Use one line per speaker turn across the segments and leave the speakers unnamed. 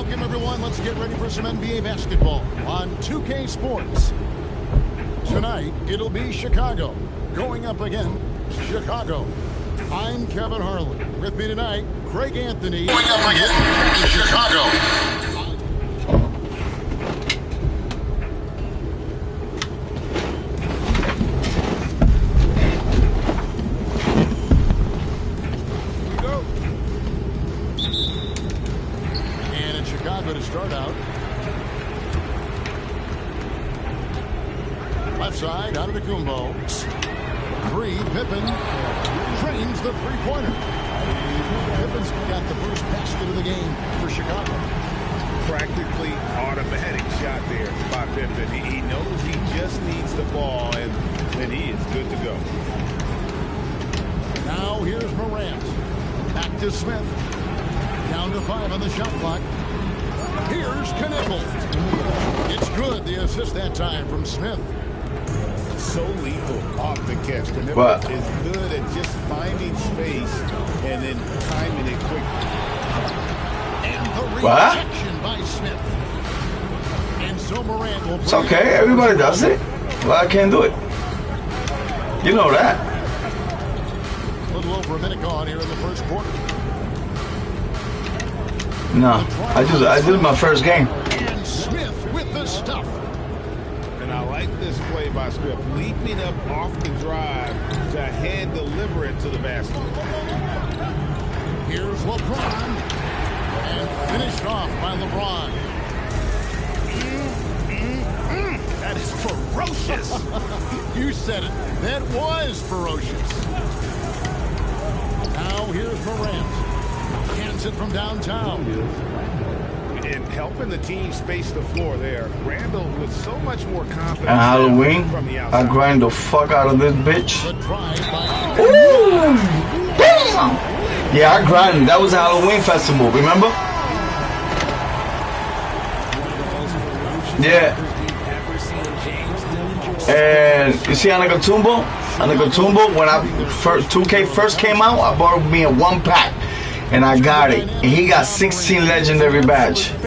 Welcome, everyone. Let's get ready for some NBA basketball on 2K Sports. Tonight, it'll be Chicago going up against Chicago. I'm Kevin Harlan. With me tonight, Craig Anthony.
Going up against Chicago.
To start out. Left side, out of the Kumbo. 3, Pippen drains the three-pointer. Pippen's got the first basket of the game for Chicago.
Practically automatic shot there by Pippen. He knows he just needs the ball, and then he is good to go.
Now here's Morant. Back to Smith. Down to 5 on the shot clock. Here's Kniffel. It's good. The assist that time from Smith.
So lethal off the catch. Kniffel is good at just finding space and then timing it quickly.
And the rejection by Smith. And so Morant will.
It's okay. Everybody does it. Well, I can't do it. You know that.
A little over a minute gone here in the first quarter.
No, I did my first game.
And Smith with the stuff.
And I like this play by Smith, leaping up off the drive to hand deliver it to the basket.
Here's LeBron. And finished off by LeBron. That is ferocious. You said it. That was ferocious. Now here's Morant. Hands it from downtown.
And helping the team space the floor there. Randall with so much more confidence.
And Halloween, I grind the fuck out of this bitch. Ooh! Damn! Yeah, I grinded. That was a Halloween festival, remember? Yeah. And you see Anagatumbo? Anagatumbo, when 2K first came out, I bought me a 1-pack. And I got it. And he got 16 legendary badge.
I'm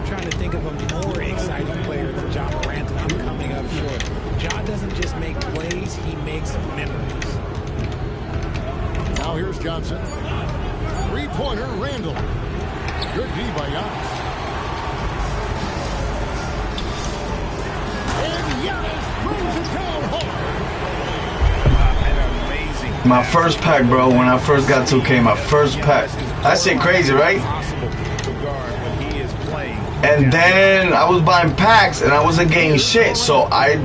trying to think of a more exciting player than Ja Morant, and I'm coming up short. Ja doesn't just make plays, he makes memories.
Now here's Johnson. Three-pointer, Randall. Good D by Giannis. And Giannis throws it down hard.
My first pack, bro, when I first got 2K, my first pack. That shit crazy, right? And then I was buying packs and I wasn't getting shit. So I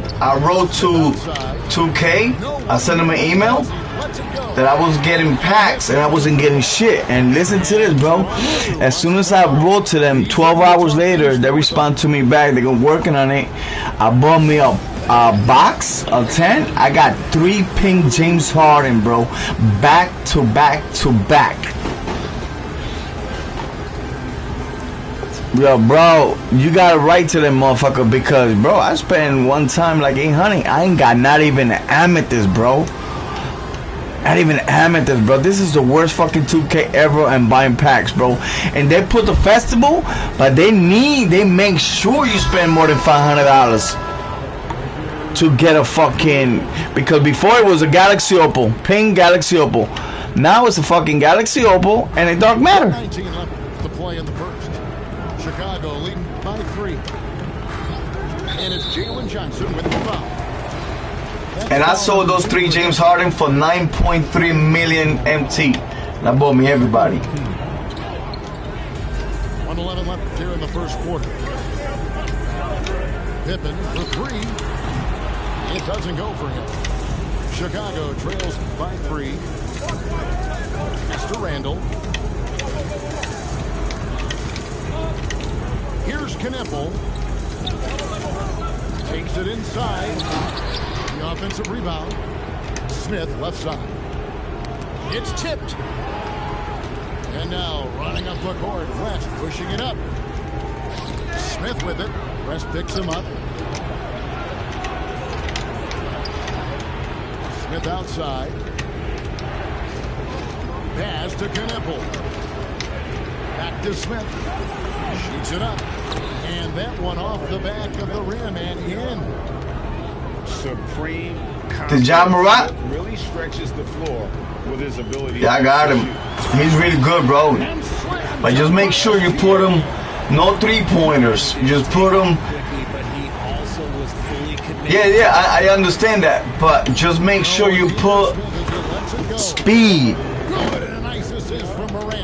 wrote to 2K. I sent them an email that I was getting packs and I wasn't getting shit. And listen to this, bro. As soon as I wrote to them, 12 hours later, they respond to me back. They're working on it. I bought me a box of 10. I got 3 pink James Harden, bro, back to back to back. Yo, bro, you gotta write to them motherfucker because, bro, I spent one time like 800. I ain't got not even an amethyst, bro. Not even an amethyst, bro. This is the worst fucking 2K ever and buying packs, bro. And they put the festival, but they make sure you spend more than $500 to get a fucking, because before it was a Galaxy Opal, pink Galaxy Opal. Now it's a fucking Galaxy Opal and a dark matter.
19 left to play in the first. Chicago leading by 3. And it's Jalen Johnson with the foul.
And I sold those 3 James Harden for 9.3 million MT. That bought me everybody.
1:11 left here in the first quarter. Pippen for 3. It doesn't go for him. Chicago trails by 3. Mr. Randall. Here's Kniffel. Takes it inside. The offensive rebound. Smith left side. It's tipped. And now running up the court. West pushing it up. Smith with it. West picks him up. Smith outside. Pass to Kniffel. Back to Smith. Shoots it up. And that one off the back of the rim and in.
Supreme.
The Ja Morant
really stretches the floor with his ability.
Yeah, I got him. He's really good, bro. But just make sure you put him, no 3-pointers. Just put him.
But he also was fully committed.
Yeah, I understand that. But just make sure you put speed.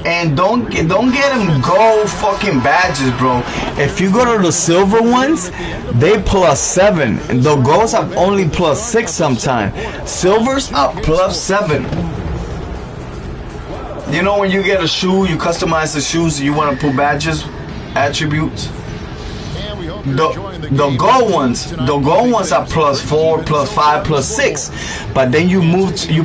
And don't get them gold fucking badges, bro. If you go to the silver ones, they +7. The golds are only +6 sometimes. Silvers are +7. You know when you get a shoe, you customize the shoes, you want to put badges, attributes. The gold ones are +4, +5, +6. But then you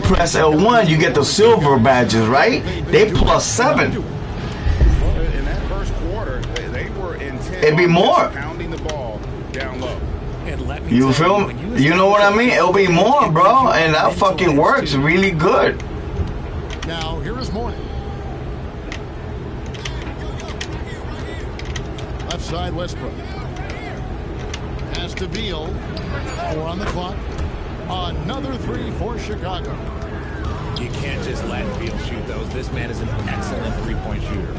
press L1, you get the silver badges, right? They +7.
In that first quarter, they were intent.
It'd be more.
Pounding the ball down low.
And let me
You
tell
feel
when
me? You know what I mean? It'll be more, bro, and that fucking works really good.
Now, here is Mourning. Left side, Westbrook. Has to Beal. 4 on the clock. Another 3 for Chicago.
You can't just let Beal shoot those. This man is an excellent three-point shooter.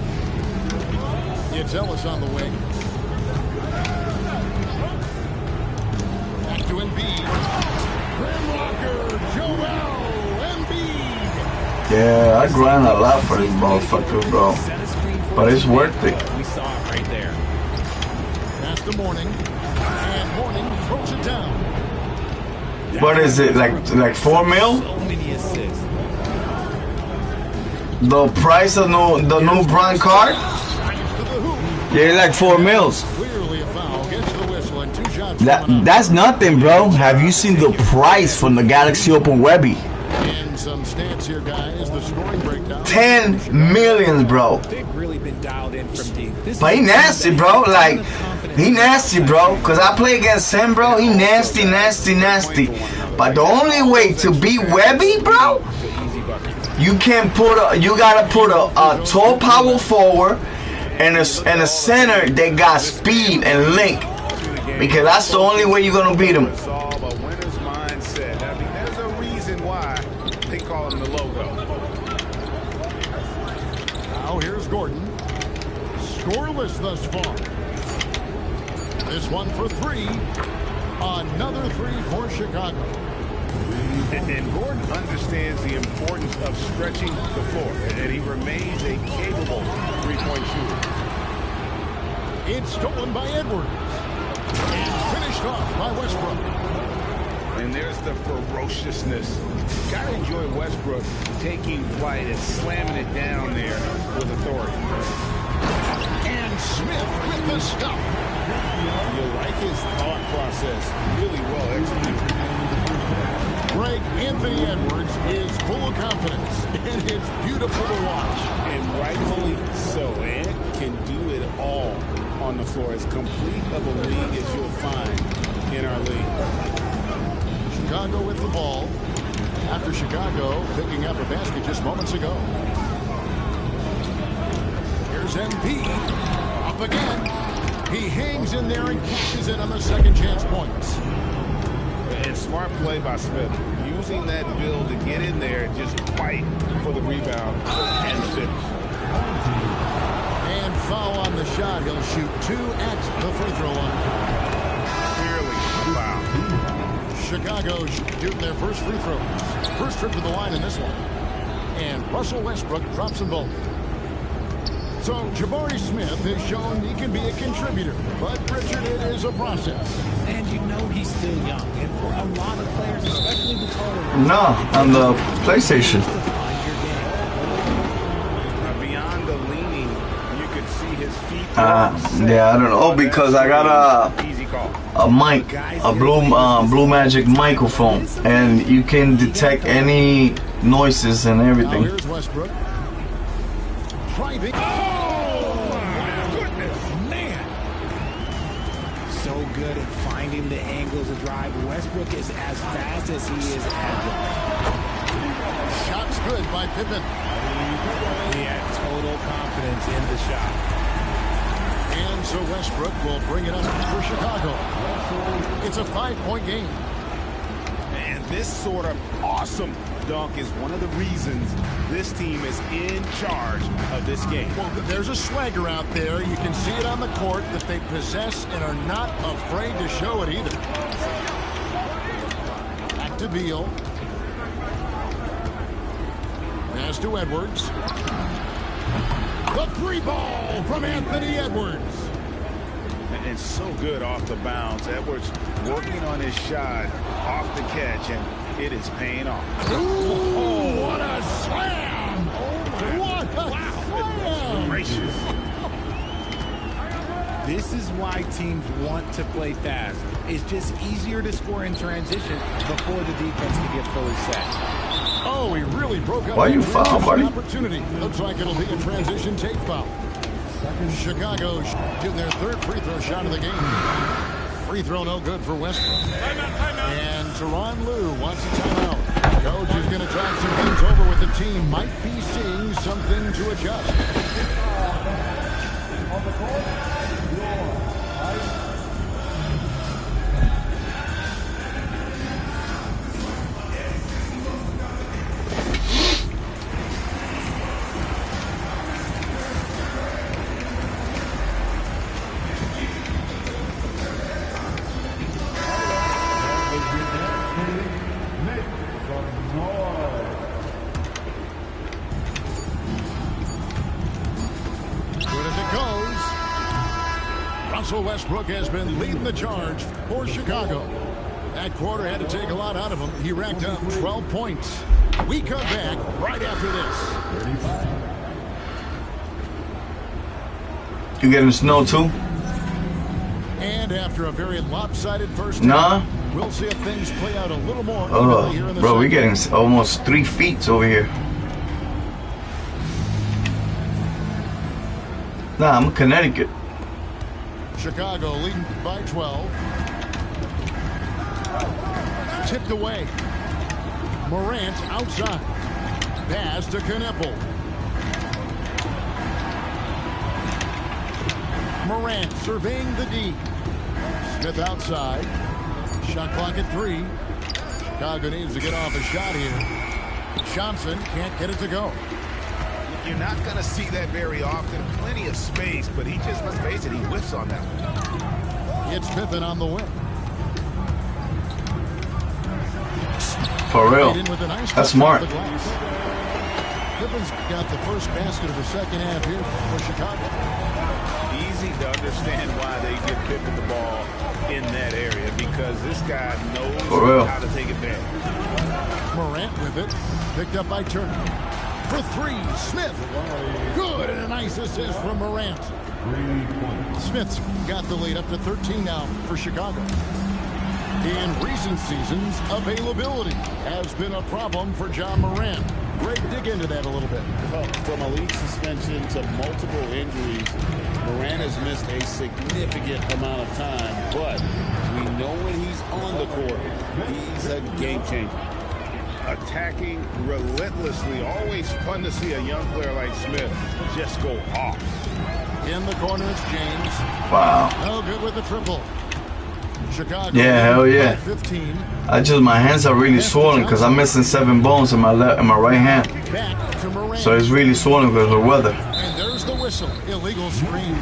It's Ellis on the wing. Back to Embiid. Rim rocker, Joel Embiid.
Yeah, I grind a lot for this motherfucker, bro. But it's worth it.
We saw it right there.
Pass to Mourning. And Mourning throws it down.
What is it, like 4 mil?
So many assists.
The price of the new brand card?
To the hoop.
Yeah, like 4 mils.
Clearly a foul. Gets the whistle and 2 shots.
That's nothing, bro. Have you seen the price from the Galaxy Open Webby?
And some stats here, guys. The scoring breakdown.
10 million, bro.
They've really been dialed in from deep.
But he nasty, bro. Like, he nasty, bro. Cause I play against him, bro. He nasty, nasty, nasty. But the only way to beat Webby, bro, you gotta put a tall power forward and a center that got speed and link. Because that's the only way you're gonna beat him.
Solve a winner's mindset. I mean, there's a reason why they call him the logo.
Now here's Gordon. Scoreless thus far. This one for 3. Another 3 for Chicago.
And Gordon understands the importance of stretching the floor, and he remains a capable three-point shooter.
It's stolen by Edwards. And finished off by Westbrook.
And there's the ferociousness. Gotta enjoy Westbrook taking flight and slamming it down there with authority.
And Smith with the stuff.
You like his thought process. Really well executed.
Greg Anthony Edwards is full of confidence, and it's beautiful to watch.
And rightfully so. Ant can do it all on the floor. As complete of a league as you'll find in our league.
Chicago with the ball. After Chicago picking up a basket just moments ago. Here's Embiid. Up again. He hangs in there and catches it on the second chance points.
And smart play by Smith. Using that build to get in there and just fight for the rebound and finish.
And foul on the shot. He'll shoot 2 at the free throw line.
Clearly a foul.
Chicago shooting their first free throws. First trip to the line in this one. And Russell Westbrook drops them both. So Jabari Smith has shown he can be a contributor. But, Richard, it is a process.
And you know he's still young. And for a lot of players, especially the taller ones,
No, on the PlayStation.
to find your game.
Beyond the leaning, you could see his feet.
Yeah, I don't know. Oh, because I got
Easy call.
a mic, a Blue Magic microphone, and you can detect any noises and
Now
everything.
here's Westbrook. Driving. Oh, my goodness.
Man, so good at finding the angles of drive. Westbrook is as fast as he is agile.
Shot's good by Pippen.
He had total confidence in the shot.
And so Westbrook will bring it up for Chicago. It's a 5-point game.
And this sort of awesome dunk is one of the reasons this team is in charge of this game.
Well, there's a swagger out there. You can see it on the court that they possess and are not afraid to show it either. Back to Beal. Pass to Edwards. The free ball from Anthony Edwards.
And so good off the bounce. Edwards working on his shot off the catch, and it is paying off.
Ooh, what a slam! What a slam!
Gracious.
This is why teams want to play fast. It's just easier to score in transition before the defense can get fully set.
Oh, he really broke up.
Why you foul, buddy?
Opportunity. Looks like it'll be a transition take foul. Chicago getting their third free throw shot of the game. Free throw no good for Westbrook. And Tyronn Lue wants a timeout. Coach is going to talk some things over with the team. Might be seeing something to adjust. Russell Westbrook has been leading the charge for Chicago. That quarter had to take a lot out of him. He racked up 12 points. We come back right after this.
You getting snow too?
And after a very lopsided first
Nah.
half, we'll see if things play out a little more
Oh,
evenly here in the
bro, we're
second.
getting almost 3 feet over here. Nah, I'm in Connecticut.
Chicago leading by 12. Tipped away. Morant outside. Pass to Kneppel. Morant surveying the D. Smith outside. Shot clock at 3. Chicago needs to get off a shot here. Johnson can't get it to go.
You're not going to see that very often. Plenty of space, but he just, let's face it, he whiffs on that one.
It's Pippen on the wing.
For real.
In with a nice
That's
touch
smart.
off the glass. Pippen's got the first basket of the second half here for Chicago.
Easy to understand why they give Pippen the ball in that area, because this guy knows
For real.
how to take advantage.
Morant with it. Picked up by Turner. For 3, Smith. Good, and a nice assist from Morant. Smith's got the lead up to 13 now for Chicago. In recent seasons, availability has been a problem for John Morant. Greg, dig into that a little bit.
From a league suspension to multiple injuries, Morant has missed a significant amount of time, but we know when he's on the court, he's a game changer.
Attacking relentlessly. Always fun to see a young player like Smith just go off.
In the corner, it's James.
Wow.
No good with the triple. Chicago.
Yeah, hell yeah.
15.
My hands are really swollen because I'm missing 7 bones in my right hand.
Back to Morant.
So it's really swollen because of the weather.
And there's the whistle. Illegal screen.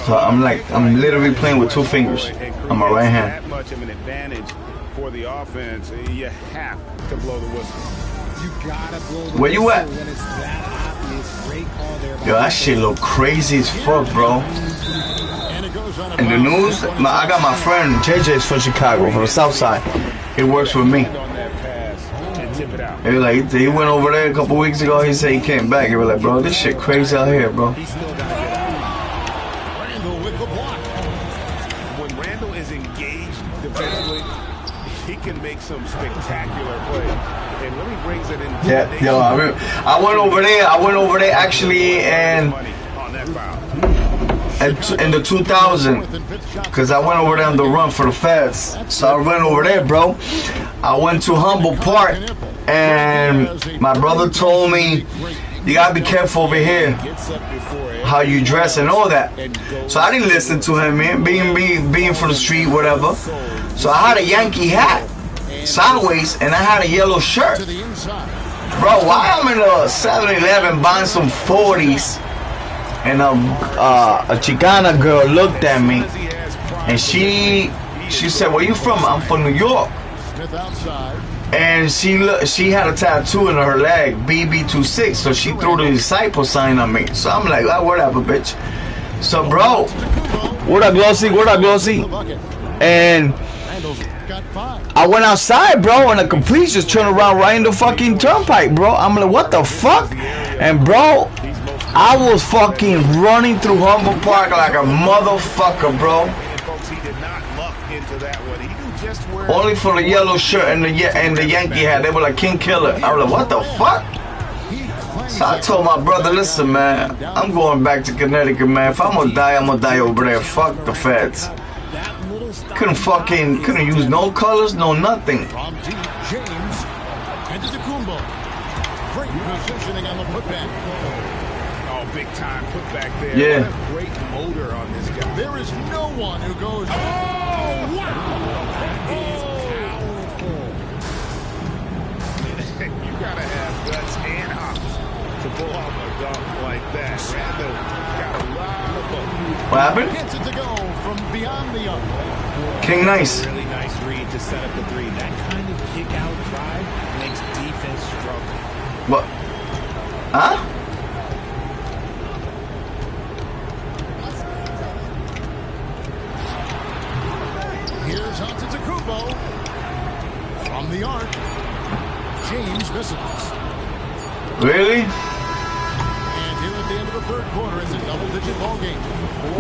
So I'm literally playing with 2 fingers on my right hand.
That much of an advantage for the offense. You have to blow the whistle.
You gotta blow the
Where you
whistle
at?
when it's that obvious. Great call there.
Yo, that shit look crazy as fuck, bro.
And it goes on a
In the news, I got my friend JJ's from Chicago, from the South Side. He works with me.
On that pass and tip it out.
He was like, he went over there a couple weeks ago. He said he came back. He was like, bro, this shit crazy out here, bro.
He's still gotta get out.
Randall with the block.
When Randall is engaged defensively, he can make some spectacular plays. And really brings it in.
Yeah, yo, I went over there actually, and
On that foul.
in the 2000, because I went over there on the run for the Feds. So I went over there, bro. I went to Humboldt Park, And my brother told me, you gotta be careful over here, how you dress and all that. So I didn't listen to him, man, being from the street, whatever. So I had a Yankee hat, sideways, and I had a yellow shirt.
To the inside.
Bro, while I'm in a 7-Eleven buying some 40s, and a Chicana girl looked at me, and she said, "Where you from?" "I'm from New York."
Smith outside.
And she had a tattoo in her leg, BB26, so she threw the disciple sign on me. So I'm like, oh, whatever, bitch. So, bro, what up, Glossy? What up, Glossy? And
Randall's got 5.
I went outside, bro, and the complete just turned around right in the fucking turnpike, bro. I'm like, what the fuck? And, bro, I was fucking running through Humboldt Park like a motherfucker, bro.
He did not luck into that one. He knew just where.
Only for the yellow shirt and the Yankee hat. They were like King Killer. I was like, what the fuck? So I told my brother, listen, man, I'm going back to Connecticut, man. If I'm gonna die over there. Fuck the feds. Couldn't use no colors, no nothing.
From deep, James. And to Kumbo. Great positioning on the putback.
Oh, big time putback there.
Yeah.
What a great motor on this guy.
There is no one who goes. Oh, wow!
That is powerful. You gotta have guts and hops to pull off a dunk like that. Randall got a lot of both.
What happened?
Gets it to go from beyond the arc.
King Nice.
Really nice read to set up the three. That kind of kick-out drive makes defense struggle.
What? Huh?
Here's Antetokounmpo from the arc. James misses.
Really?
And here at the end of the third quarter, it's a double-digit ball game.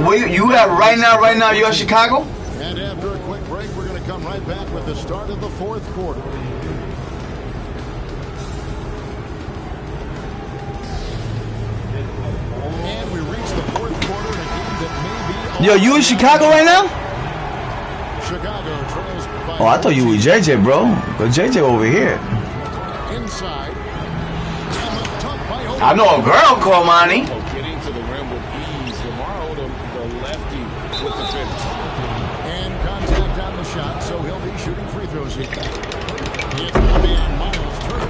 Wait, you have right now you're in Chicago?
And after a quick break, we're going to come right back with the start of the fourth quarter. And we reach the fourth quarter in a game that may be...
Yo, you in Chicago right now?
Chicago trails by...
Oh, I thought you were JJ, bro. But JJ over here.
Inside.
I know a girl called Monty.
Getting to the rim with ease. Lamar Odom, the lefty, with the finish.
And contact on the shot, so he'll be shooting free throws here. It's going to be on Miles Turner.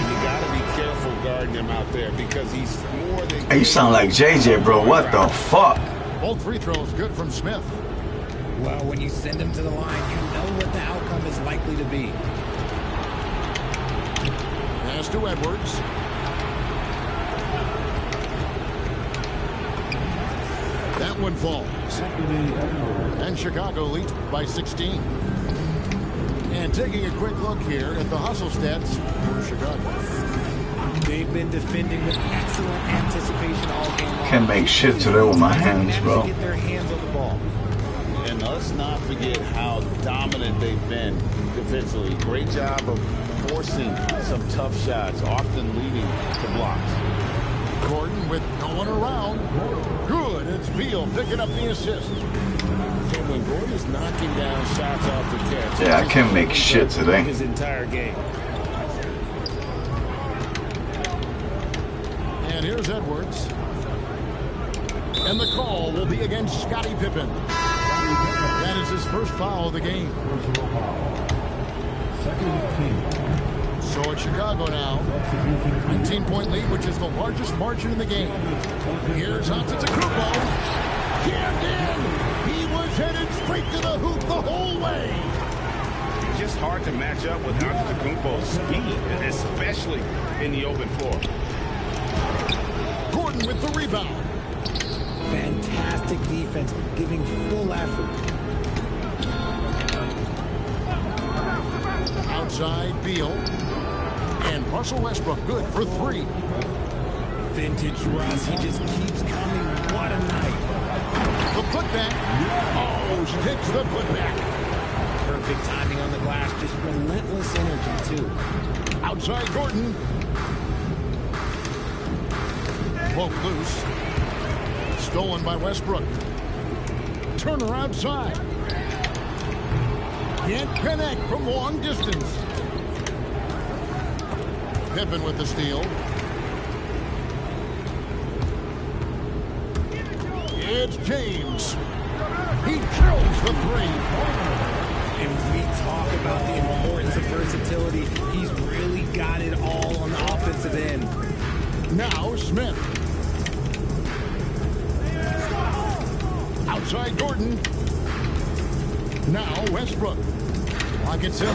You got to be careful guarding him out there because he's more than...
Hey, you sound like JJ, bro. What the fuck?
Both free throws good from Smith.
Well, when you send him to the line, you know what the outcome is likely to be.
Pass to Edwards. That one falls. And Chicago leads by 16. And taking a quick look here at the hustle stats for Chicago.
They've been defending with excellent anticipation all game long.
Can't make shit today with my hands, bro.
Get their hands on the ball.
And let's not forget how dominant they've been defensively. Great job of forcing some tough shots, often leading to blocks.
Gordon with no one around. Good. It's Beal picking up the assist.
And when Gordon is knocking down shots off the catch,
Yeah, I can't make shit today.
his entire game.
And here's Edwards. And the call will be against Scottie Pippen. That is his first foul of the game. So it's Chicago now. 19-point lead, which is the largest margin in the game. Here's Antetokounmpo. Jammed in. He was headed straight to the hoop the whole way.
It's just hard to match up with Antetokounmpo's speed, especially in the open floor.
Gordon with the rebound.
Fantastic defense, giving full effort.
Outside, Beal. And Russell Westbrook good for 3.
Vintage Russ, he just keeps coming. What a night.
The putback. Oh, sticks the putback.
Perfect timing on the glass, just relentless energy, too.
Outside, Gordon. Poke loose. Stolen by Westbrook. Turner outside. Can't connect from long distance. Pippen with the steal. It's James. He drills the three.
And we talk about the importance of versatility. He's really got it all on the offensive end.
Now Smith. Outside Gordon. Now Westbrook. Clock at 6.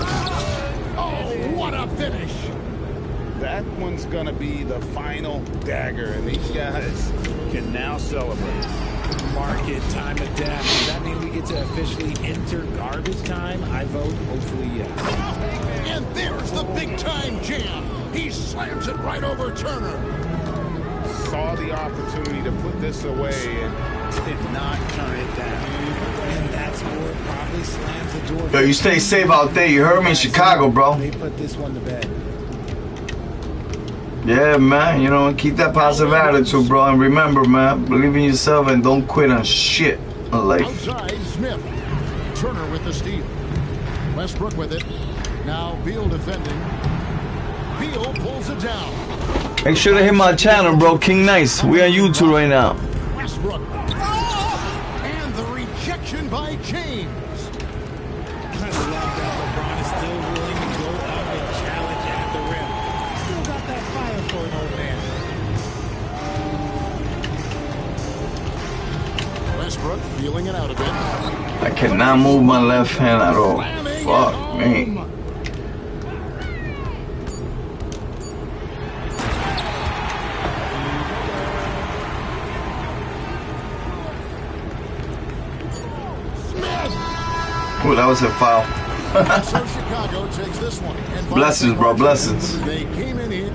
Oh, what a finish.
That one's going to be the final dagger, and these guys can now celebrate.
Market time of death. Does that mean we get to officially enter garbage time? I vote hopefully yes.
And there's the big time jam. He slams it right over Turner.
Saw the opportunity to put this away and did not turn it down.
And that score probably slams the door.
Yo, you stay safe out there. You heard me in Chicago, bro.
They put this one to bed.
Yeah, man. You know, keep that positive attitude, bro. And remember, man, believe in yourself and don't quit on shit in life.
Outside Smith. Turner with the steal. Westbrook with it. Now Beal defending. Beal pulls it down.
Make sure to hit my channel, bro. King Nice. We on YouTube right now.
Westbrook. And the rejection by James.
I love that LeBron is still willing to go up and challenge at the rim. Still got that fire for an old man.
Westbrook feeling it out a bit.
I cannot move my left hand at all. Fuck me. Ooh, that was a foul.
So Chicago takes this one. And
Blessings, bro. Blessings.
They came in here.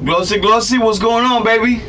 Glossy, Glossy, what's going on, baby?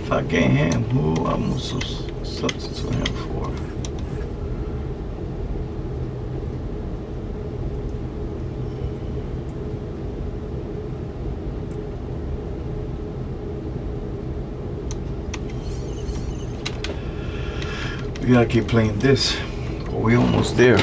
Fucking him. Who I'm also substitute him for? We gotta keep playing this. We almost there.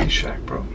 Shaq, bro.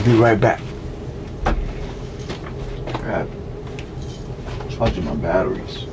I'll be right back. God. Charging my batteries.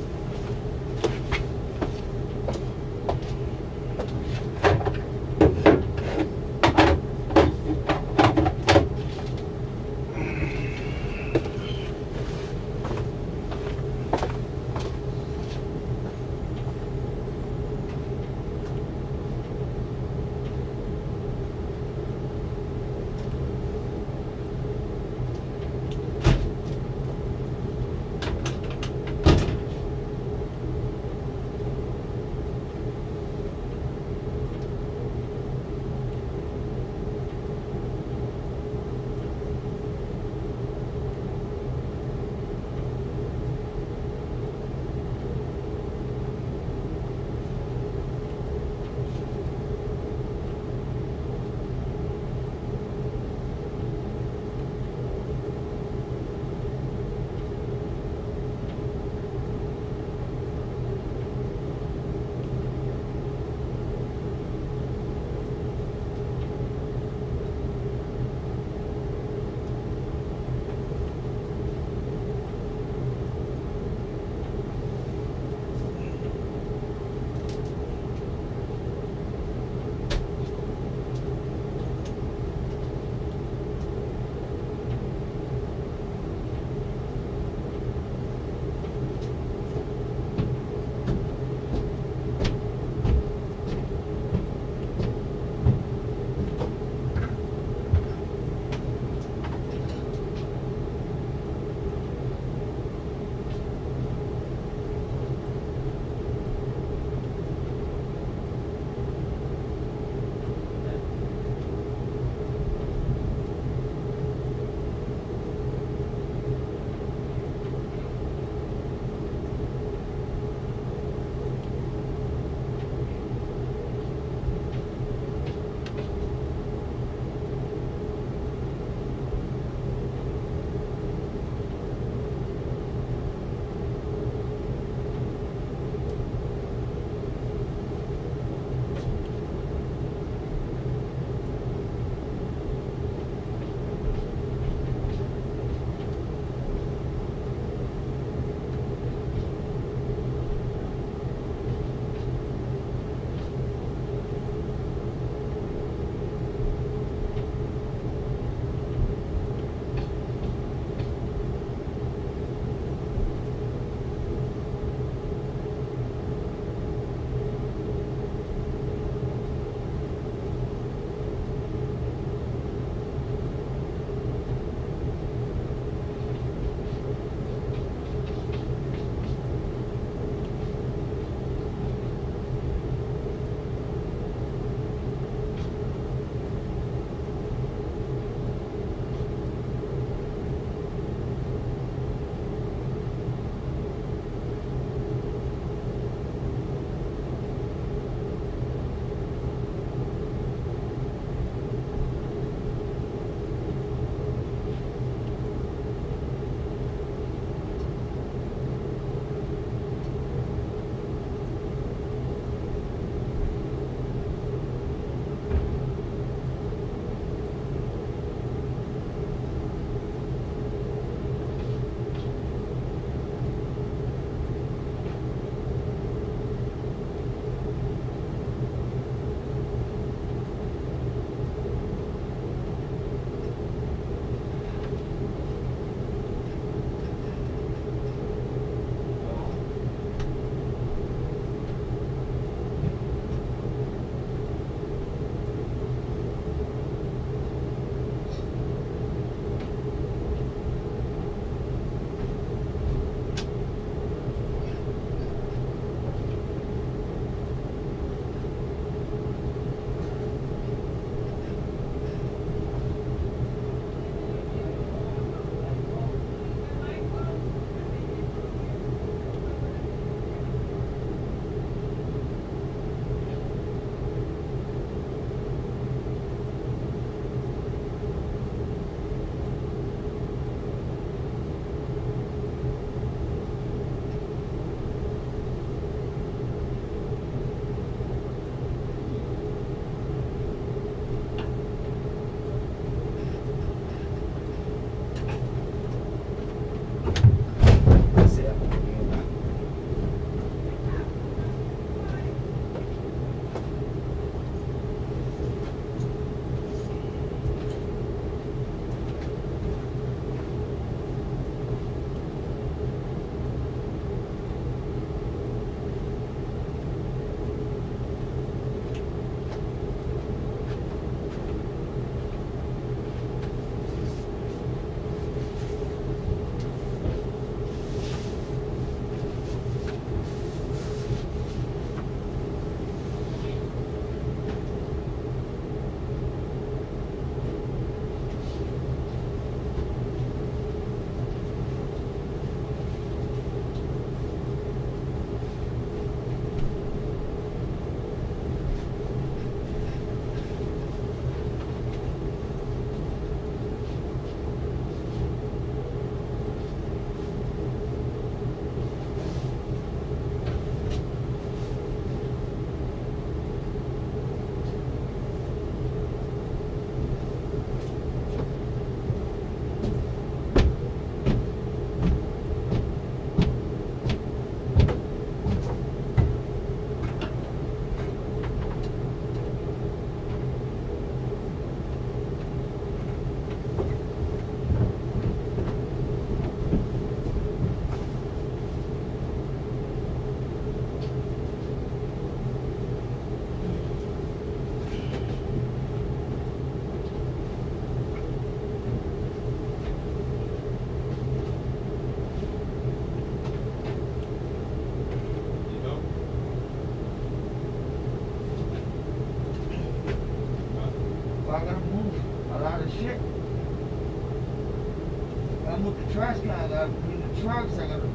gotta move the trash can, I gotta clean the trucks, I gotta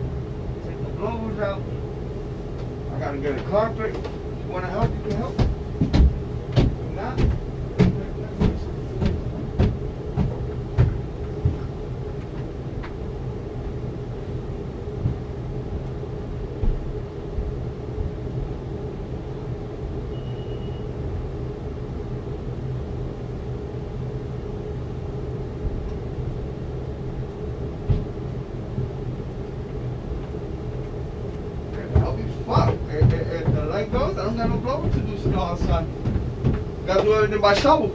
take the blowers out, I gotta get a carpet. You wanna help, you can help. If not, help you fuck. If the light goes, I don't got no blower to do snow outside. Gotta do everything by shovel.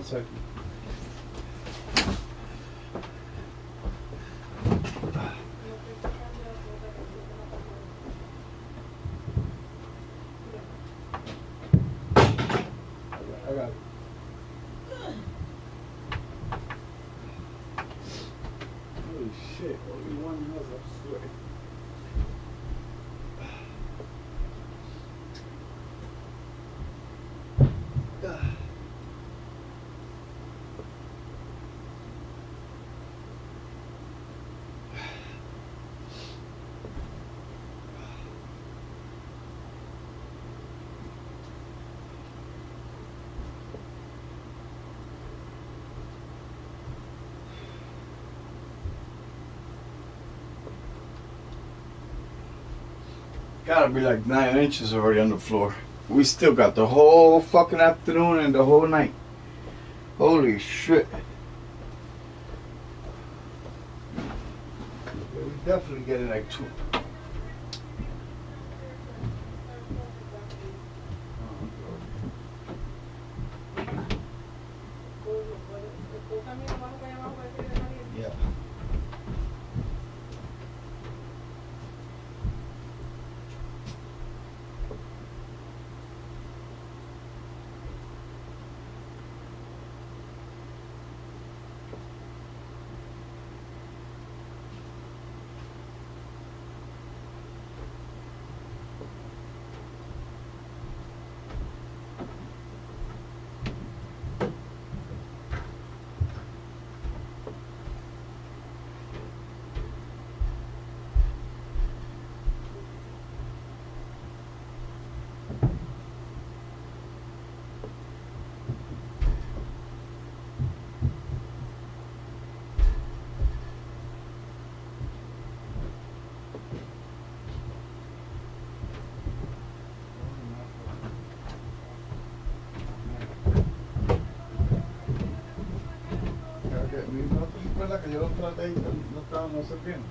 second. I got it. Holy shit, only one has upstairs. Gotta be like 9 inches already on the floor. We still got the whole fucking afternoon and the whole night. Holy shit. Yeah, we definitely getting like 2. Yeah. No te recuerdas que yo lo traté y no se bien.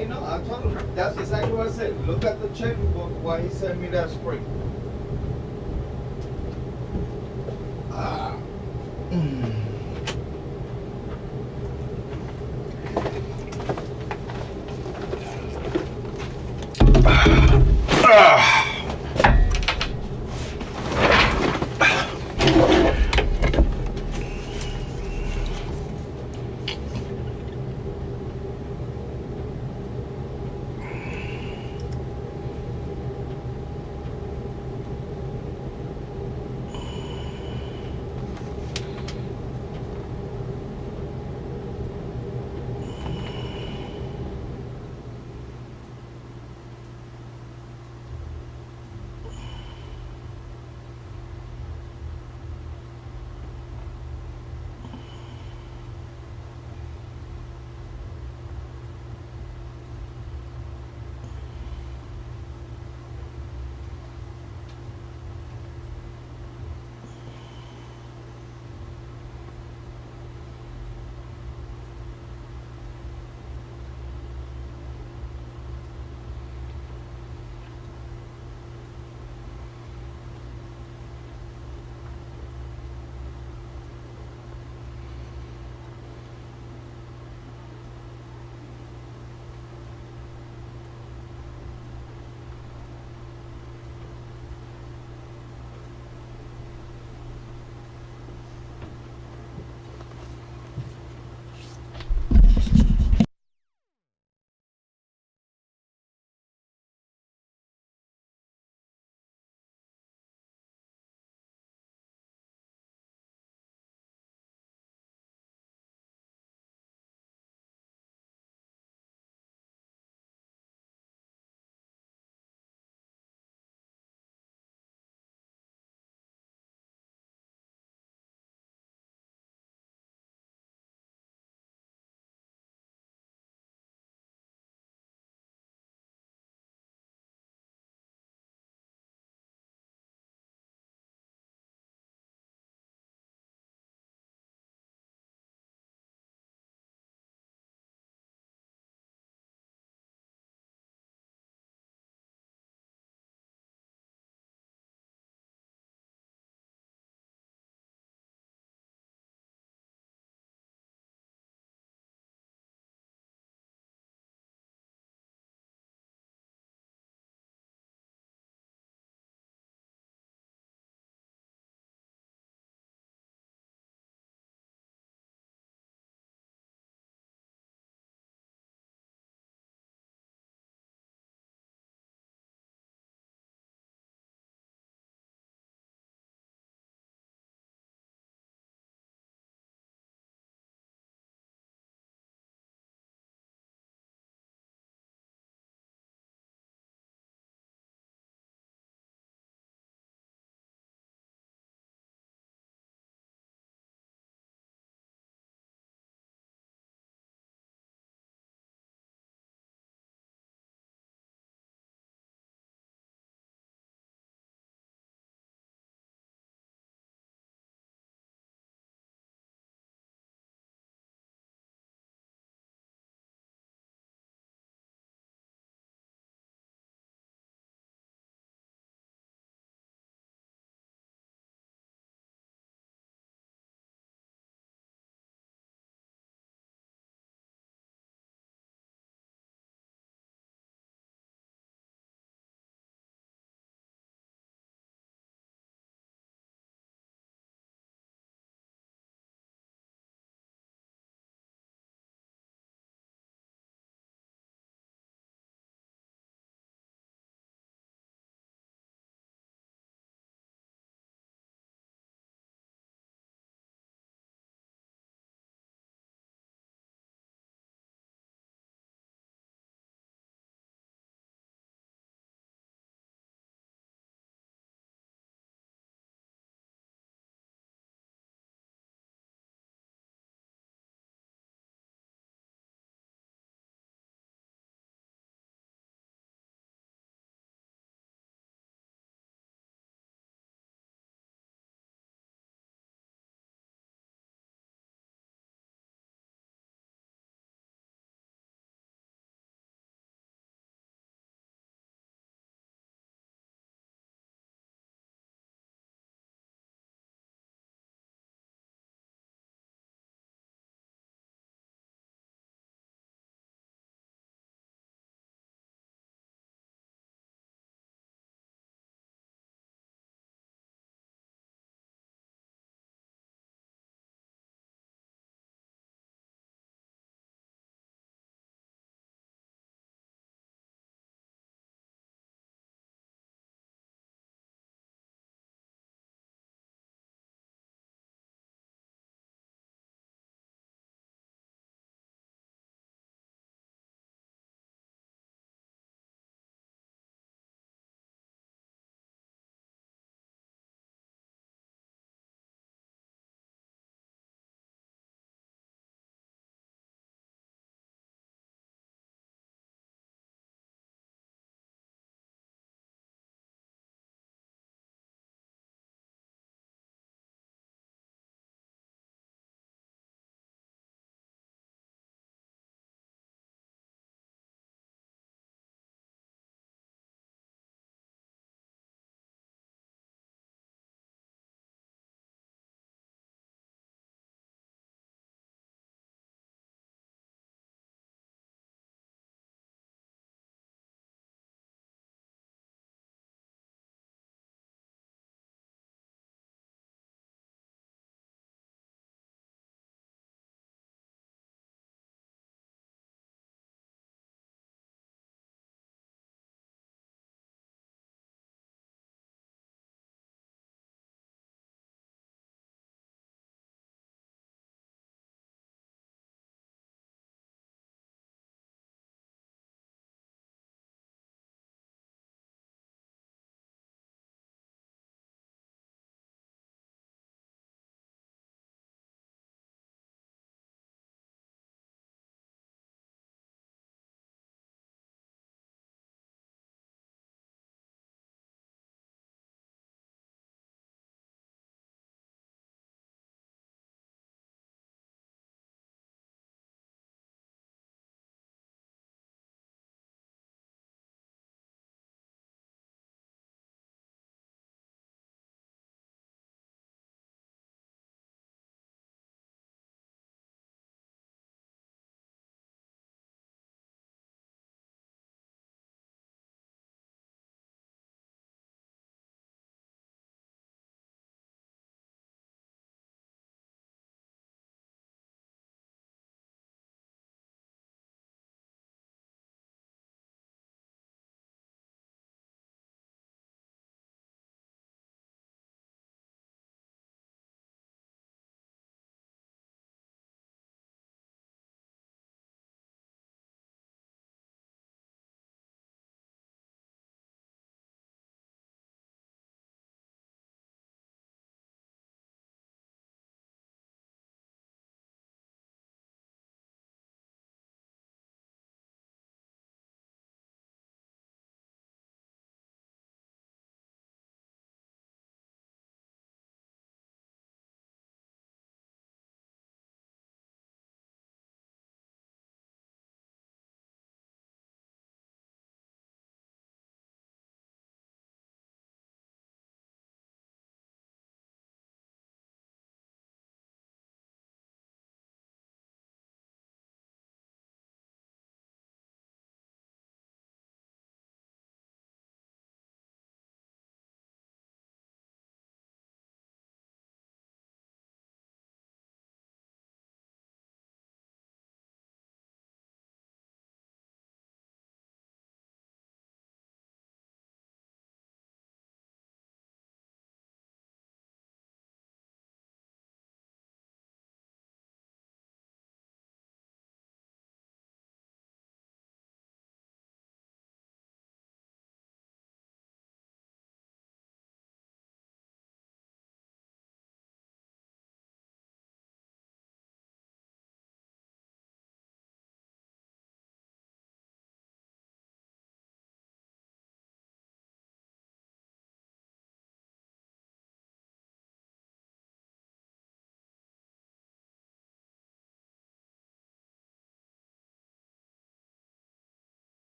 he know. I told him. That's exactly what I said. Look at the checkbook why he sent me that spray. Ah.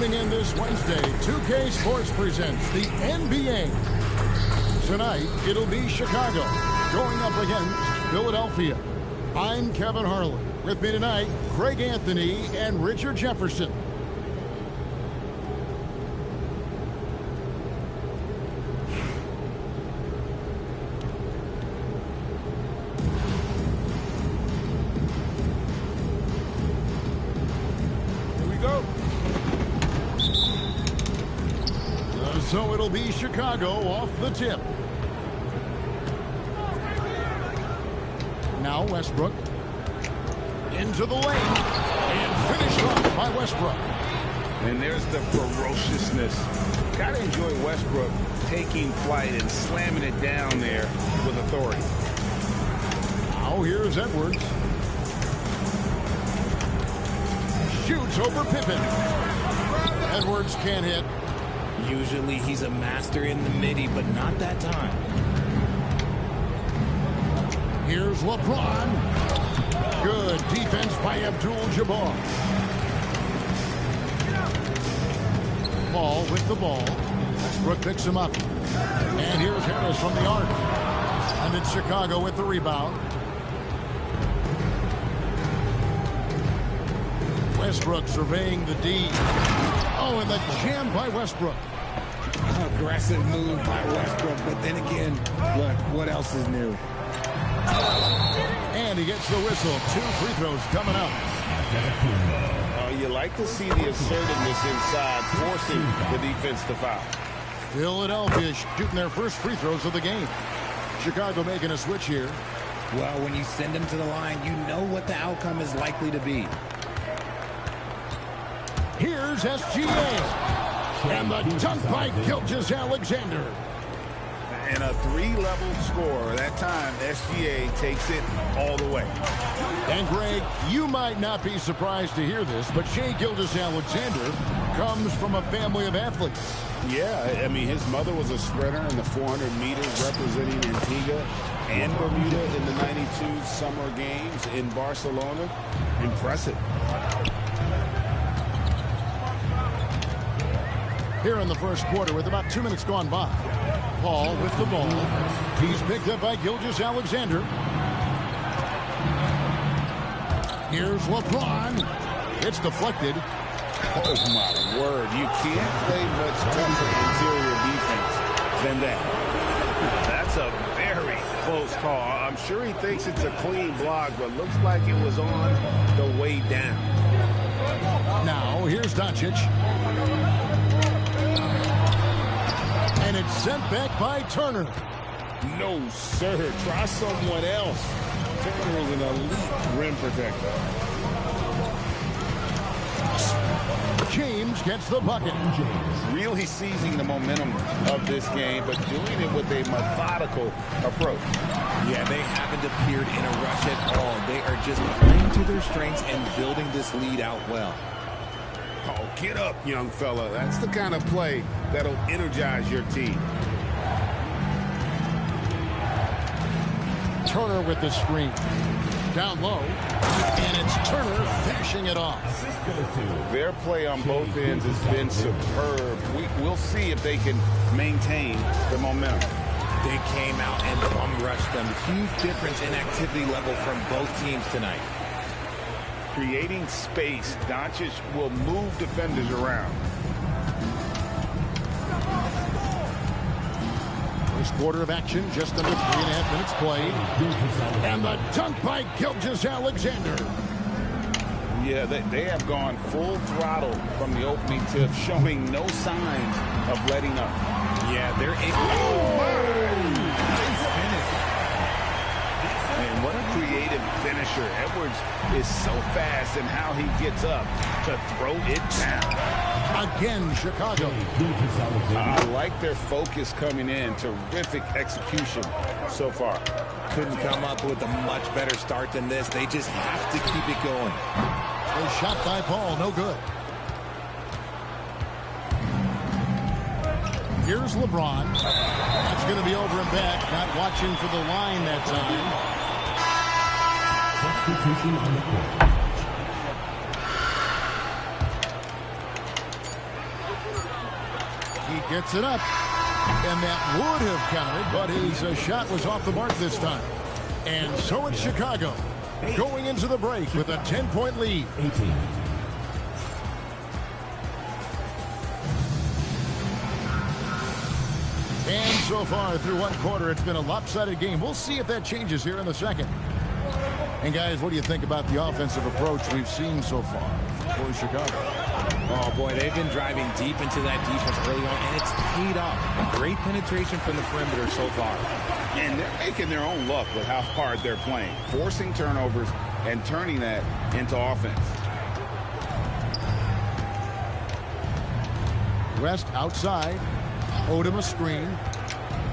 Tuning in this Wednesday, 2K Sports presents the NBA. Tonight, it'll be Chicago going up against Philadelphia. I'm Kevin Harlan. With me tonight, Craig Anthony and Richard Jefferson. So it'll be Chicago off the tip. Now Westbrook into the lane and finished off by Westbrook.
And there's the ferociousness. Gotta enjoy Westbrook taking flight and slamming it down there with authority.
Now here's Edwards. Shoots over Pippen. Edwards can't hit.
Usually he's a master in the midi, but not that time.
Here's LeBron. Good defense by Abdul-Jabbar. Paul with the ball. Westbrook picks him up. And here's Harris from the arc. And it's Chicago with the rebound. Westbrook surveying the D. Oh, and the jam by Westbrook.
Aggressive move by Westbrook, but then again, look, what else is new?
And he gets the whistle. 2 free throws coming up.
You like to see the assertiveness inside, forcing the defense to foul.
Philadelphia shooting their first free throws of the game. Chicago making a switch here.
Well, when you send him to the line, you know what the outcome is likely to be.
Here's SGA. And the dunk by Gilgeous-Alexander.
And a 3-level score. That time, SGA takes it all the way.
And Greg, you might not be surprised to hear this, but Shai Gilgeous-Alexander comes from a family of athletes.
Yeah, I mean, his mother was a sprinter in the 400 meters representing Antigua and Bermuda in the 92 Summer Games in Barcelona. Impressive.
Here in the first quarter with about 2 minutes gone by. Paul with the ball. He's picked up by Gilgeous-Alexander. Here's LeBron. It's deflected.
Oh, my word. You can't play much tougher interior defense than that. That's a very close call. I'm sure he thinks it's a clean block, but looks like it was on the way down.
Now, here's Doncic. And it's sent back by Turner.
No, sir. Try someone else. Turner is an elite rim protector.
James gets the bucket.
Really seizing the momentum of this game, but doing it with a methodical approach.
Yeah, they haven't appeared in a rush at all. They are just playing to their strengths and building this lead out well.
Oh, get up, young fella. That's the kind of play that'll energize your team.
Turner with the screen. Down low. And it's Turner finishing it off.
Their play on both ends has been superb. We'll see if they can maintain the momentum.
They came out and bum rushed them. Huge difference in activity level from both teams tonight.
Creating space, Doncic will move defenders around.
First quarter of action, just under 3.5 minutes played. And the dunk by Gilgeous-Alexander.
Yeah, they have gone full throttle from the opening tip, showing no signs of letting up.
Yeah, they're able. Nice finish.
And what a creative finisher. Edwards is so fast in how he gets up to throw it down.
Again, Chicago.
I like their focus coming in. Terrific execution so far.
Couldn't come up with a much better start than this. They just have to keep it going.
A shot by Paul, no good. Here's LeBron. That's going to be over and back. Not watching for the line that time. Substitution on the court. Gets it up. And that would have counted, but his shot was off the mark this time. And so it's Chicago going into the break with a 10-point lead.
18.
And so far through one quarter, it's been a lopsided game. We'll see if that changes here in the second. And guys, what do you think about the offensive approach we've seen so far for Chicago?
Oh boy, they've been driving deep into that defense early on, and it's paid off. Great penetration from the perimeter so far.
And they're making their own luck with how hard they're playing, forcing turnovers and turning that into offense.
West outside. Odom a screen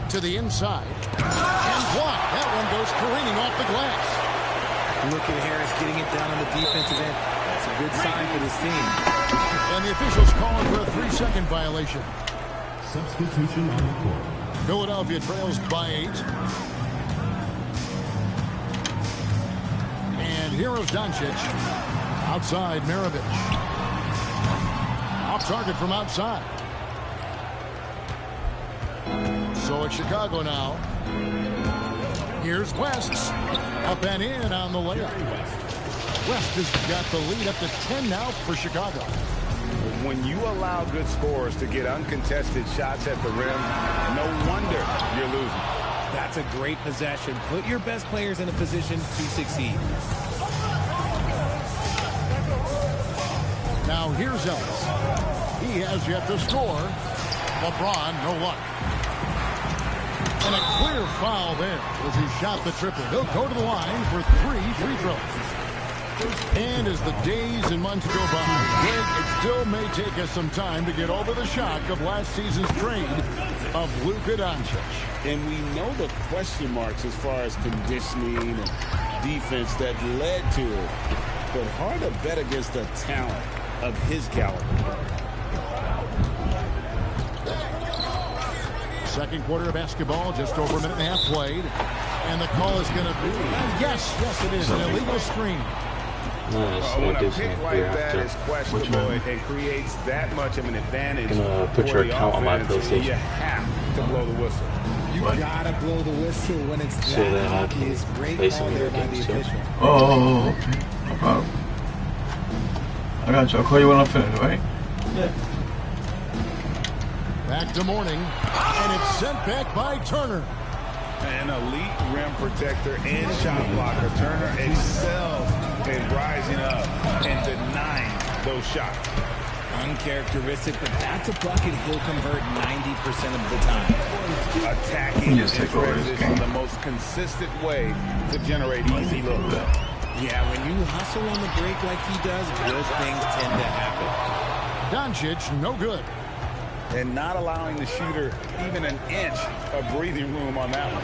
to the inside. And blocked. That one goes careening off the glass.
Look at Harris getting it down on the defensive end. That's a good sign for this team.
And the officials calling for a 3-second violation.
Substitution on the court.
Philadelphia trails by 8. And here's Doncic. Outside, Maravich. Off target from outside. So it's Chicago now. Here's West. Up and in on the layup. West has got the lead up to 10 now for Chicago.
When you allow good scorers to get uncontested shots at the rim, no wonder you're losing.
That's a great possession. Put your best players in a position to succeed.
Now here's Ellis. He has yet to score. LeBron, no luck. And a clear foul there as he shot the triple. He'll go to the line for 3 free throws. And as the days and months go by, Greg, it still may take us some time to get over the shock of last season's trade of Luka Doncic.
And we know the question marks as far as conditioning and defense that led to it. But hard to bet against the talent of his caliber.
Second quarter of basketball, just over a minute and a half played. And the call is going to be, yes, it is, an illegal screen.
When a pick like that is questionable, it creates that much of an advantage
put your
for the
account on my
offense.
PlayStation.
You have to blow the whistle.
You gotta blow the whistle when it's
So then
that
I
obvious.
can
Great
play
call
some
there
of
by
the
the
games too.
official.
Oh, okay. No problem. I got you. I'll call you when I'm finished, right? Yeah.
Back to Mourning, and it's sent back by Turner.
An elite rim protector and shot blocker. Turner excels in rising up and denying those shots.
Uncharacteristic, but that's a bucket he'll convert 90% of the time.
Attacking
Just
in
take over this
transition,
game.
the most consistent way to generate easy looks.
Yeah, when you hustle on the break like he does, good things tend to happen.
Doncic, no good.
And not allowing the shooter even an inch of breathing room on that one.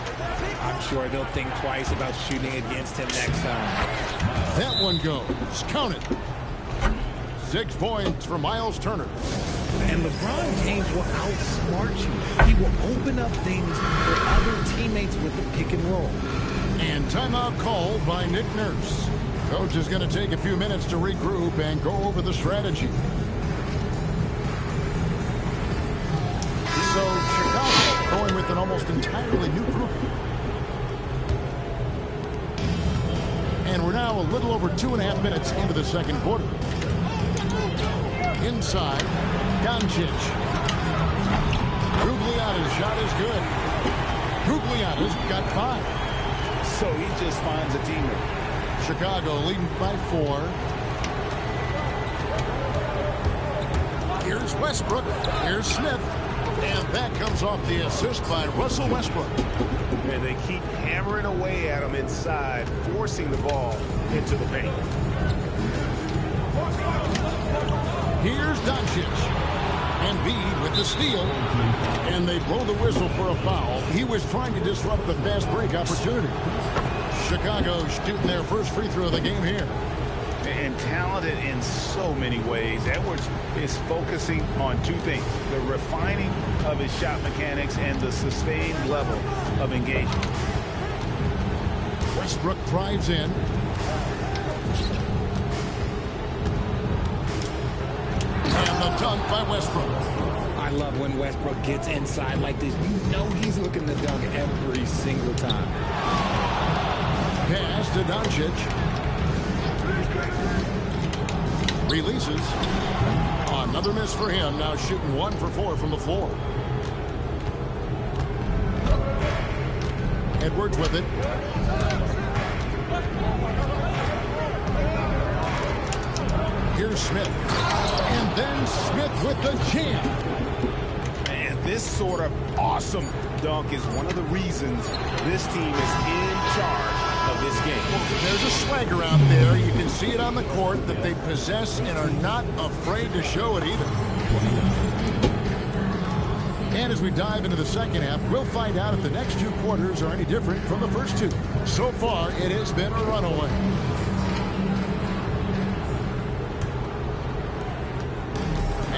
I'm sure they'll think twice about shooting against him next time.
That one goes. Count it. 6 points for Miles Turner.
And LeBron James will outsmart you. He will open up things for other teammates with the pick and roll.
And timeout called by Nick Nurse. Coach is going to take a few minutes to regroup and go over the strategy. So Chicago going with an almost entirely new group. And we're now a little over 2.5 minutes into the second quarter. Inside, Doncic. Gugliotta's shot is good. Gugliotta's got 5.
So he just finds a teammate.
Chicago leading by 4. Here's Westbrook. Here's Smith. And that comes off the assist by Russell Westbrook.
And they keep hammering away at him inside, forcing the ball into the paint.
Here's Doncic. Embiid with the steal. And they blow the whistle for a foul. He was trying to disrupt the fast break opportunity. Chicago shooting their first free throw of the game here.
And talented in so many ways. Edwards is focusing on 2 things: the refining of his shot mechanics and the sustained level of engagement.
Westbrook drives in. And the dunk by Westbrook.
I love when Westbrook gets inside like this. You know he's looking to dunk every single time.
Pass to Doncic. Releases. Another miss for him. Now shooting 1 for 4 from the floor. Edwards with it. Here's Smith. And then Smith with the jam.
Man, this sort of awesome dunk is one of the reasons this team is in charge of this game.
There's a swagger out there. You can see it on the court that they possess and are not afraid to show it either. And as we dive into the second half, we'll find out if the next 2 quarters are any different from the first 2. So far, it has been a runaway.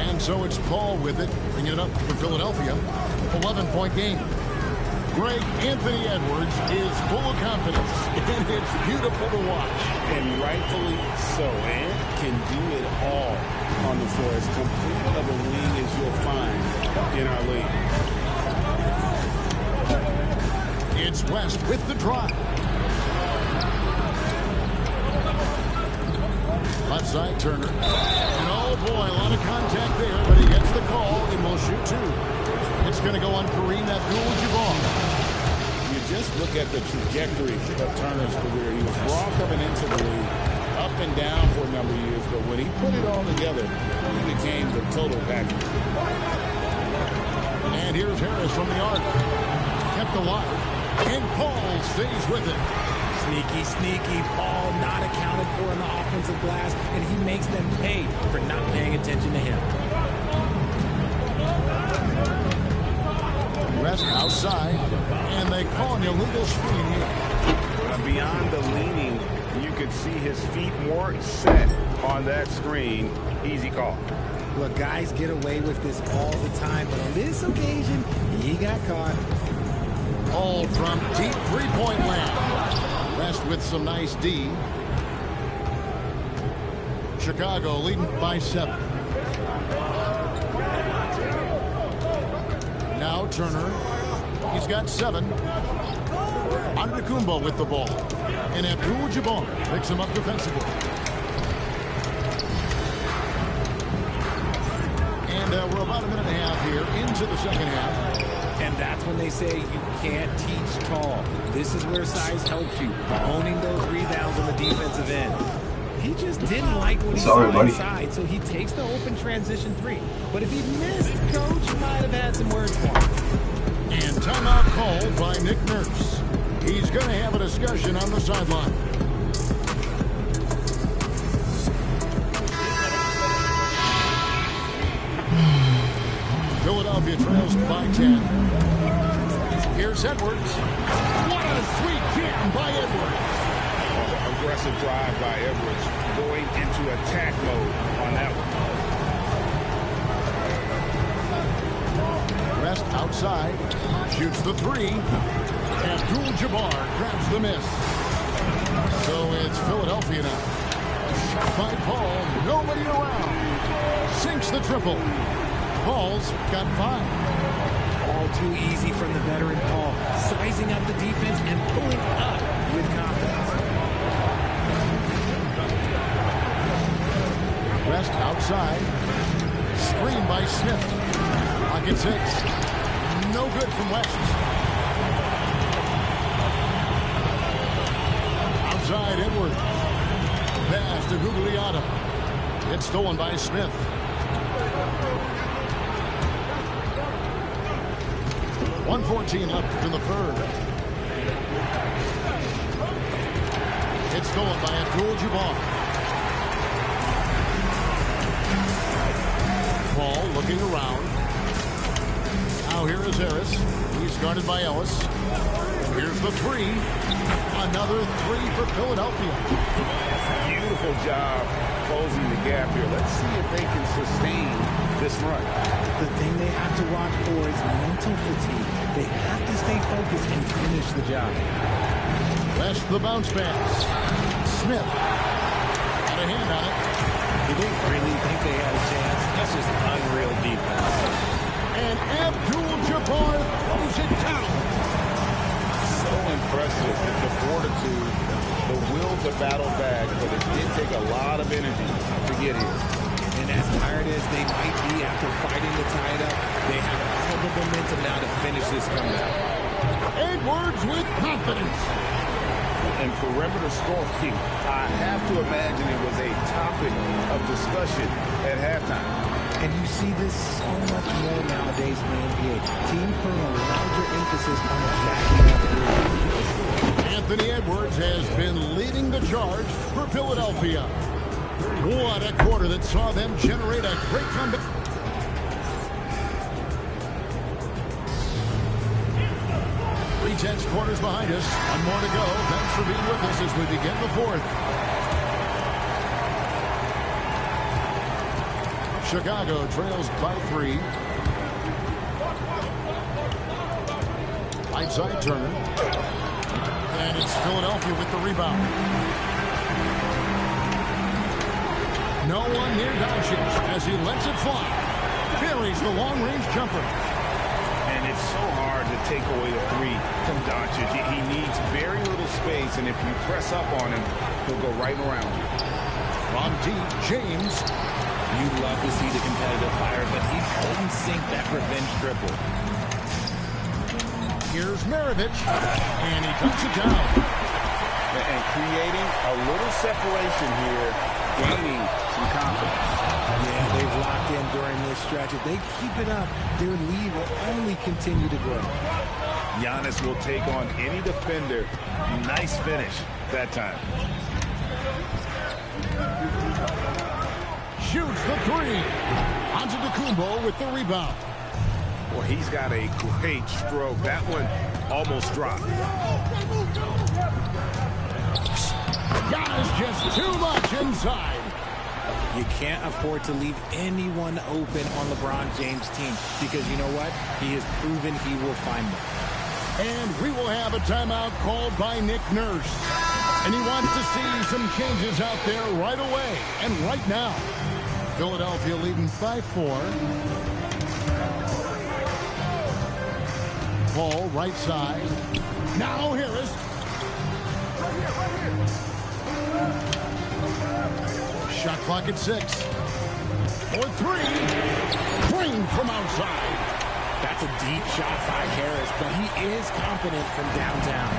And so it's Paul with it, bringing it up for Philadelphia. 11-point game. Greg, Anthony Edwards is full of confidence, and it's beautiful to watch.
And rightfully so. Ant can do it all on the floor. As complete of a wing as you'll find in our league.
It's West with the drive. Left side, Turner. And oh boy, a lot of contact there, but he gets the call and will shoot 2. It's going to go on Kareem Abdul-Jabbar.
You just look at the trajectory of Turner's career. He was raw coming into the league, up and down for a number of years, but when he put it all together, he became the total package.
And here's Harris from the arc. Kept alive. And Paul stays with it.
Sneaky Paul not accounted for in the offensive glass, and he makes them pay for not paying attention to him.
West outside, and they call an illegal screen here.
Beyond the leaning, you could see his feet weren't set on that screen. Easy call.
Look, guys get away with this all the time, but on this occasion, he got caught.
All from deep three-point land. West with some nice D. Chicago leading by 7. Now Turner. He's got 7. Antetokounmpo with the ball. And Abdul-Jabbar picks him up defensively. And we're about a minute and a half here into the second half.
And that's when they say you can't teach tall. This is where size helps you. Owning those rebounds on the defensive end. He just didn't like what he saw inside, so he takes the open transition 3. But if he missed, Coach might have had some words for him.
And timeout called by Nick Nurse. He's going to have a discussion on the sideline. Philadelphia trails by 10. Here's Edwards. What a sweet jam by Edwards.
Aggressive drive by Edwards, going into attack mode on that one.
West outside, shoots the 3. Abdul-Jabbar grabs the miss. So it's Philadelphia now. Shot by Paul, nobody around. Sinks the triple. Paul's got 5.
All too easy from the veteran Paul, sizing up the defense and pulling up with confidence.
West outside. Screen by Smith. Pocket 6. No good from West. Outside Edwards. Pass to Gugliotta. It's stolen by Smith. .114 left in the third. It's stolen by Abdul-Jabbar. Paul looking around. Now here is Harris. He's guarded by Ellis. And here's the 3. Another 3 for Philadelphia.
Beautiful job closing the gap here. Let's see if they can sustain this run.
The thing they have to watch for is mental fatigue. They have to stay focused and finish the job.
West the bounce pass. Smith got a hand on it.
Did they really think they had a chance? That's just unreal defense.
And Abdul-Jabbar throws it down.
So impressive with the fortitude, the will to battle back, but it did take a lot of energy to get here.
And as tired as they might be after fighting to tie it up, they have all the momentum now to finish this comeback.
Edwards with confidence.
And perimeter scoring, I have to imagine it was a topic of discussion at halftime.
And you see this so much more nowadays in the NBA. Teams putting a larger emphasis on jacking up threes.
Anthony Edwards has been leading the charge for Philadelphia. What a quarter that saw them generate a great comeback. Tense quarters behind us. One more to go. Thanks for being with us as we begin the fourth. Chicago trails by 3. Right side Turner. And it's Philadelphia with the rebound. No one near Doncic as he lets it fly. Buries the long-range jumper.
And it's so hard to take away the 3 from Doncic. He needs very little space, and if you press up on him, he'll go right around you.
From deep, James.
You'd love to see the competitive fire, but he couldn't sink that revenge triple.
Here's Maravich, and he cuts it down.
And creating a little separation here, gaining some confidence.
Yeah, they've locked in during this stretch. If they keep it up, their lead will only continue to grow.
Giannis will take on any defender. Nice finish that time.
Shoots the 3. Antetokounmpo with the rebound.
Well, he's got a great stroke. That one almost dropped.
Giannis just too much inside.
You can't afford to leave anyone open on LeBron James' team because you know what? He has proven he will find them.
And we will have a timeout called by Nick Nurse. And he wants to see some changes out there right away and right now. Philadelphia leading by 4. Paul, right side. Now Harris. Shot clock at 6. For 3. Green from outside.
That's a deep shot by Harris, but he is confident from downtown.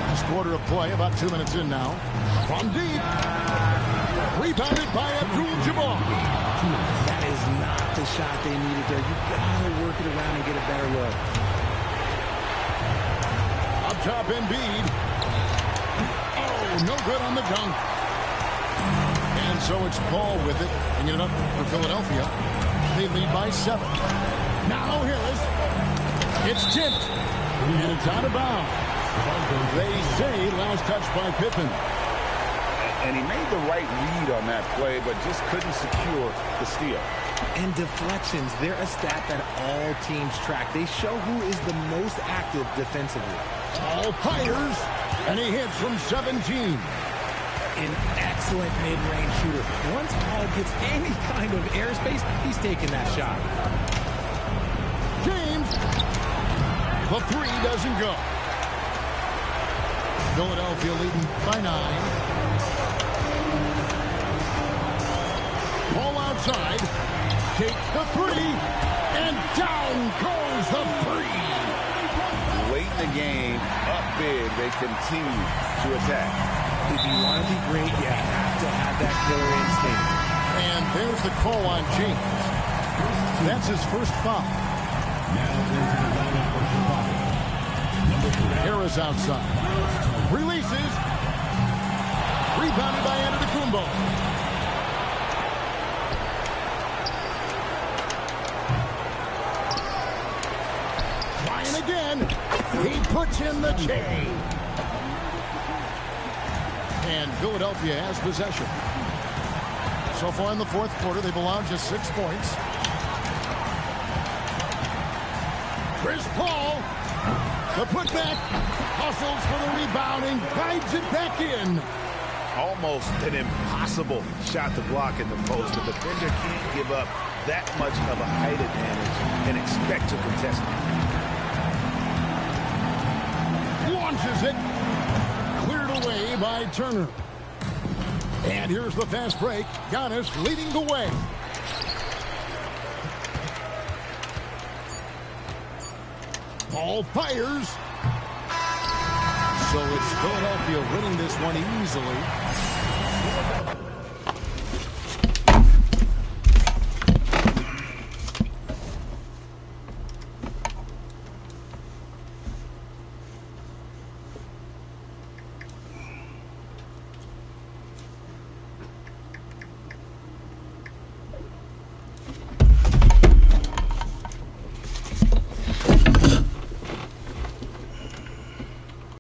Last quarter of play, about 2 minutes in now. From deep. Rebounded by Abdul-Jabbar.
That is not the shot they needed there. You've got to work it around and get a better look.
Up top, Embiid. Oh, no good on the dunk. And so it's Paul with it, bringing it up for Philadelphia. They lead by 7. Now Harris. It's tipped. And it's out of bounds. They say last touch by Pippen.
And he made the right read on that play, but just couldn't secure the steal.
And deflections, they're a stat that all teams track. They show who is the most active defensively.
Paul fires, and he hits from 17.
An excellent mid-range shooter. Once Paul gets any kind of airspace, he's taking that shot.
James. The 3 doesn't go. Philadelphia leading by 9. Paul outside. Takes the 3. And down goes the 3.
Late in the game, up big, they continue to attack.
If you want to be great, you have to have that killer instinct.
And there's the call on James. That's his first foul. Harris outside. Releases. Rebounded by Antetokounmpo. Trying again. He puts in the chain. And Philadelphia has possession. So far in the fourth quarter, they've allowed just 6 points. Chris Paul, the putback, hustles for the rebound and guides it back in.
almost an impossible shot to block in the post. The defender can't give up that much of a height advantage and expect to contest it.
Launches it. Cleared away by Turner. And here's the fast break. Giannis leading the way. Ball fires. So it's Philadelphia winning this one easily.